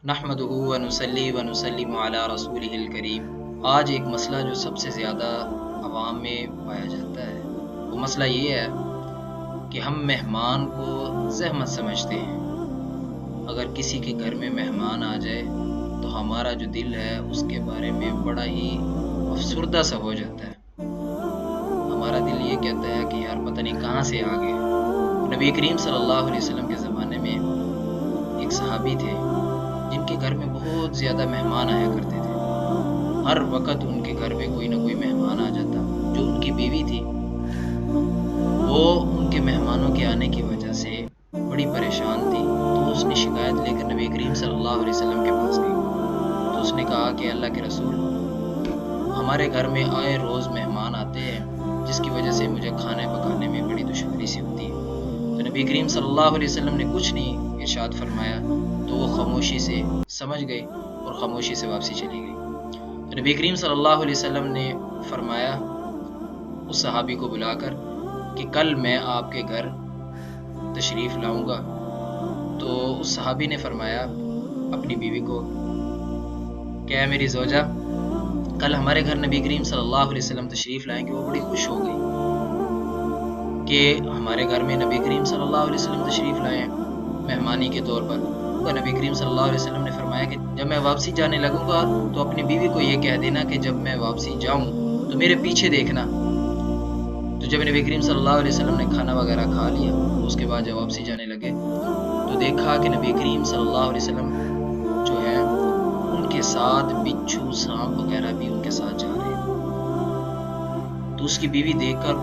نحمدہ ونصلی ونسلم علی رسولہ الکریم۔ آج ایک مسئلہ جو سب سے زیادہ عوام میں پایا جاتا ہے وہ مسئلہ یہ ہے کہ ہم مہمان کو زحمت سمجھتے ہیں۔ اگر کسی کے گھر میں مہمان آ جائے تو ہمارا جو دل ہے اس کے بارے میں بڑا ہی افسردہ سا ہو جاتا ہے۔ ہمارا دل یہ کہتا ہے کہ یار پتہ نہیں کہاں سے آ گئے۔ نبی کریم صلی اللہ علیہ وسلم کے زمانے میں ایک صحابی تھے جن کے گھر میں بہت زیادہ مہمان آیا کرتے تھے۔ ہر وقت ان کے گھر میں کوئی نہ کوئی مہمان آ جاتا۔ جو ان کی بیوی تھی وہ ان کے مہمانوں کے آنے کی وجہ سے بڑی پریشان تھی، تو اس نے شکایت لے کر نبی کریم صلی اللہ علیہ وسلم کے پاس گئی۔ تو اس نے کہا کہ اللہ کے رسول، ہمارے گھر میں آئے روز مہمان آتے ہیں جس کی وجہ سے مجھے کھانے پکانے میں بڑی دشواری سی ہوتی ہے۔ تو نبی کریم صلی اللہ علیہ وسلم نے کچھ نہیں ارشاد فرمایا، تو وہ خاموشی سے سمجھ گئی اور خاموشی سے واپسی چلی گئی۔ تو نبی کریم صلی اللہ علیہ وسلم نے فرمایا اس صحابی کو بلا کر کہ کل میں آپ کے گھر تشریف لاؤں گا۔ تو اس صحابی نے فرمایا اپنی بیوی کو کہ اے میری زوجہ، کل ہمارے گھر نبی کریم صلی اللہ علیہ وسلم تشریف لائیں گے۔ وہ بڑی خوش ہو گئی کہ ہمارے گھر میں نبی کریم صلی اللہ علیہ وسلم تشریف لائے مہمانی کے طور پر۔ نبی کریم صلی اللہ علیہ وسلم نے فرمایا کہ جب میں واپسی جانے لگوں گا تو اپنی بیوی کو یہ کہہ دینا کہ جب میں واپسی جاؤں تو میرے پیچھے دیکھنا۔ تو جب نبی کریم صلی اللہ علیہ وسلم نے کھانا وغیرہ کھا لیا، اس کے بعد جب واپسی جانے لگے تو دیکھا کہ نبی کریم صلی اللہ علیہ وسلم جو ہے ان کے ساتھ بچھو سانپ وغیرہ بھی ان کے ساتھ جا رہے ہیں۔ تو اس کی بیوی دیکھ کر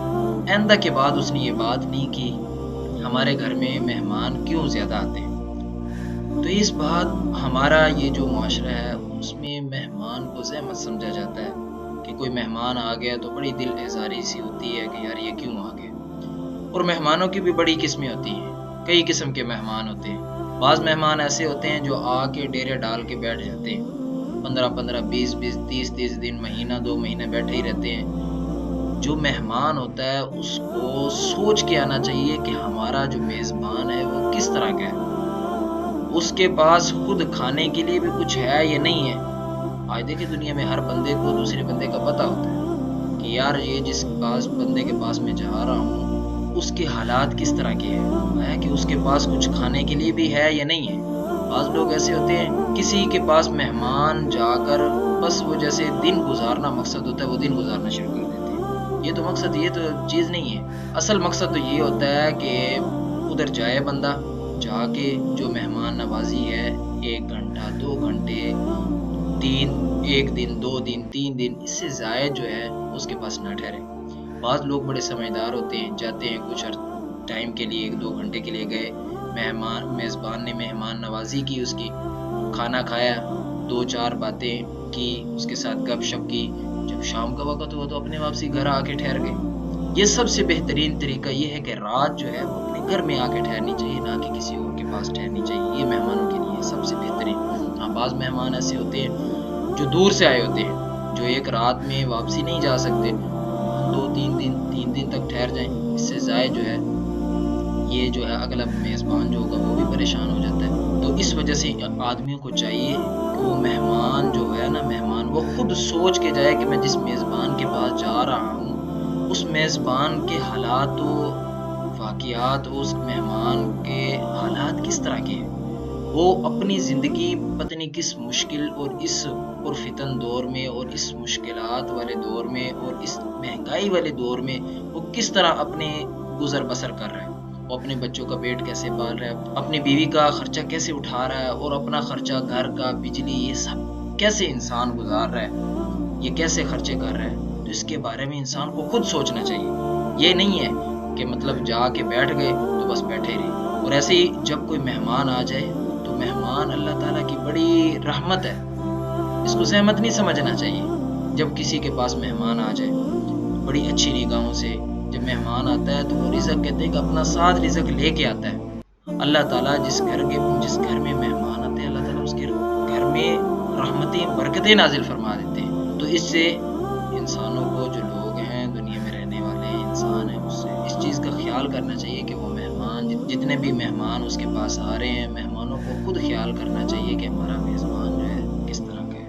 آئندہ کے بعد اس نے یہ بات نہیں کی ہمارے گھر میں مہمان کیوں زیادہ آتے ہیں۔ تو اس بات ہمارا یہ جو معاشرہ ہے اس میں مہمان کو زحمت سمجھا جاتا ہے کہ کوئی مہمان آ گیا تو بڑی دل آزاری سی ہوتی ہے کہ یار یہ کیوں آ گیا۔ اور مہمانوں کی بھی بڑی قسمیں ہوتی ہیں، کئی قسم کے مہمان ہوتے ہیں۔ بعض مہمان ایسے ہوتے ہیں جو آ کے ڈیرے ڈال کے بیٹھ جاتے ہیں، 15 20 30 دن، مہینہ 2 مہینے بیٹھے ہی رہتے ہیں۔ جو مہمان ہوتا ہے اس کو سوچ کے آنا چاہیے کہ ہمارا جو میزبان ہے وہ کس طرح کا ہے، اس کے پاس خود کھانے کے لیے بھی کچھ ہے یا نہیں ہے۔ آج دیکھیں دنیا میں ہر بندے کو دوسرے بندے کا پتہ ہوتا ہے کہ یار یہ جس بندے کے پاس میں جا رہا ہوں اس کے حالات کس طرح کے ہیں، کہ اس کے پاس کچھ کھانے کے لیے بھی ہے یا نہیں ہے۔ بعض لوگ ایسے ہوتے ہیں کسی کے پاس مہمان جا کر بس وہ جیسے دن گزارنا مقصد ہوتا ہے وہ دن گزارنا شروع کر دیتے ہیں۔ یہ تو مقصد، یہ تو چیز نہیں ہے۔ اصل مقصد تو یہ ہوتا ہے کہ ادھر جائے بندہ، جا کے جو مہمان نوازی ہے 1 گھنٹہ 2 گھنٹے 1 دن 2 دن 3 دن، اس سے زائد جو ہے اس کے پاس نہ ٹھہرے۔ بعض لوگ بڑے سمجھدار ہوتے ہیں، جاتے ہیں کچھ ٹائم کے لیے 1 2 گھنٹے کے لیے گئے، میزبان نے مہمان نوازی کی، اس کی کھانا کھایا، 2 4 باتیں کی، اس کے ساتھ گپ شپ کی، جب شام کا وقت ہوا تو اپنے واپسی گھر آ کے ٹھہر گئے۔ یہ سب سے بہترین طریقہ یہ ہے کہ رات جو ہے وہ اپنے گھر میں آ کے ٹھہرنی چاہیے، نہ کہ کسی اور کے پاس ٹھہرنی چاہیے۔ یہ مہمانوں کے لیے سب سے بہترین۔ ہاں بعض مہمان ایسے ہوتے ہیں جو دور سے آئے ہوتے ہیں، جو ایک رات میں واپسی نہیں جا سکتے، 2 3 دن تک ٹھہر جائیں، اس سے زائد جو ہے یہ جو ہے اگلا میزبان جو ہوگا وہ بھی پریشان ہو جاتا ہے۔ تو اس وجہ سے آدمیوں کو چاہیے کہ وہ مہمان جو ہے نا، مہمان وہ خود سوچ کے جائے کہ میں جس میزبان کے پاس جا رہا ہوں اس میزبان کے حالات و واقعات، اس مہمان کے حالات کس طرح کے ہیں۔ وہ اپنی زندگی پتنی کس مشکل اور اس پرفتن دور میں اور اس مشکلات والے دور میں اور اس مہنگائی والے دور میں وہ کس طرح اپنے گزر بسر کر رہا ہے، وہ اپنے بچوں کا پیٹ کیسے پال رہا ہے، اپنی بیوی کا خرچہ کیسے اٹھا رہا ہے، اور اپنا خرچہ گھر کا بجلی یہ سب کیسے انسان گزار رہا ہے، یہ کیسے خرچے کر رہا ہے۔ تو اس کے بارے میں انسان کو خود سوچنا چاہیے۔ یہ نہیں ہے کہ مطلب جا کے بیٹھ گئے تو بس بیٹھے رہے۔ اور ایسے ہی جب کوئی مہمان آ جائے تو مہمان اللہ تعالیٰ کی بڑی رحمت ہے، اس کو زحمت نہیں سمجھنا چاہیے۔ جب کسی کے پاس مہمان آ جائے بڑی اچھی نگاہوں سے، جب مہمان آتا ہے تو وہ رزق کہتے ہیں کہ اپنا ساتھ رزق لے کے آتا ہے۔ اللہ تعالیٰ جس گھر میں مہمان آتے ہیں اللہ تعالیٰ اس کے گھر میں رحمتیں برکتیں نازل فرما دیتے ہیں۔ تو اس سے انسانوں کو، جو لوگ ہیں دنیا میں رہنے والے انسان ہیں، اس سے اس چیز کا خیال کرنا چاہیے کہ وہ مہمان جتنے بھی مہمان اس کے پاس آ رہے ہیں، مہمانوں کو خود خیال کرنا چاہیے کہ ہمارا